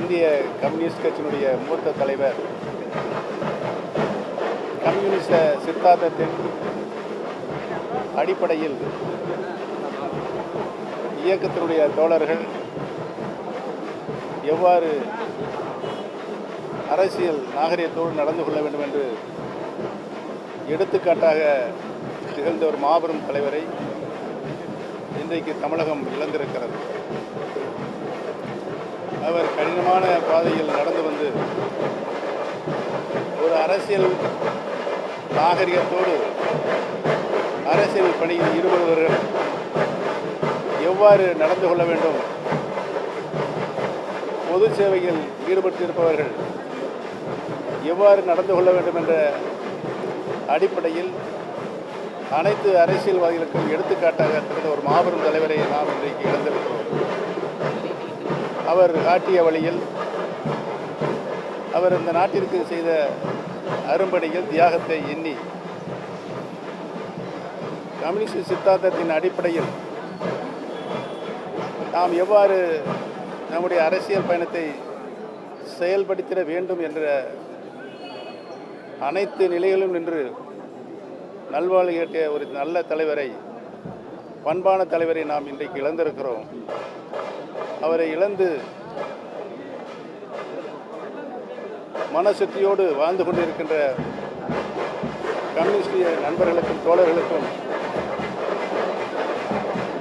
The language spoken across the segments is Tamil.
இந்திய கம்யூனிஸ்ட் கட்சியினுடைய மூத்த தலைவர், கம்யூனிச சித்தாந்தத்தின் அடிப்படையில் இயக்கத்தினுடைய தோழர்கள் எவ்வாறு அரசியல் நாகரிகத்தோடு நடந்து கொள்ள வேண்டும் என்று எடுத்துக்காட்டாக திகழ்ந்த ஒரு மாபெரும் தலைவரை இன்றைக்கு தமிழகம் இழந்திருக்கிறது. அவர் கடினமான பாதையில் நடந்து வந்து ஒரு அரசியல் நாகரிகத்தோடு அரசியல் பணியில் ஈடுபடுபவர்கள் எவ்வாறு நடந்து கொள்ள வேண்டும், பொது சேவையில் ஈடுபட்டிருப்பவர்கள் எவ்வாறு நடந்து கொள்ள வேண்டும் என்ற அடிப்படையில் அனைத்து அரசியல்வாதிகளுக்கும் எடுத்துக்காட்டாக திகழ்ந்த ஒரு மாபெரும் தலைவரை நாம் இன்றைக்கு இழந்திருக்கிறோம். அவர் காட்டிய வழியில், அவர் இந்த நாட்டிற்கு செய்த அரும்பணியில் தியாகத்தை எண்ணி கம்யூனிஸ்ட் சித்தாந்தத்தின் அடிப்படையில் நாம் எவ்வாறு நம்முடைய அரசியல் பயணத்தை செயல்படுத்திட வேண்டும் என்ற அனைத்து நிலைகளிலும் நின்று நல்வாழ்வு கேட்டிய ஒரு நல்ல தலைவரை, பண்பான தலைவரை நாம் இன்றைக்கு இழந்திருக்கிறோம். அவரை இழந்து மனசுத்தியோடு வாழ்ந்து கொண்டிருக்கின்ற கம்யூனிஸ்டிய நண்பர்களுக்கும் தோழர்களுக்கும்,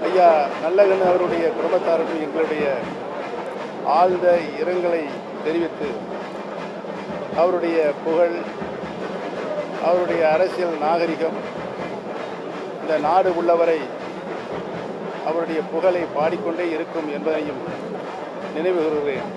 ஐயா நல்லகண்ணு அவருடைய குடும்பத்தாருக்கும் எங்களுடைய ஆழ்ந்த இரங்கலை தெரிவித்து, அவருடைய புகழ், அவருடைய அரசியல் நாகரிகம் இந்த நாடு உள்ளவரை அவருடைய புகழை பாடிக்கொண்டே இருக்கும் என்பதையும் நினைவு கூறுகிறேன்.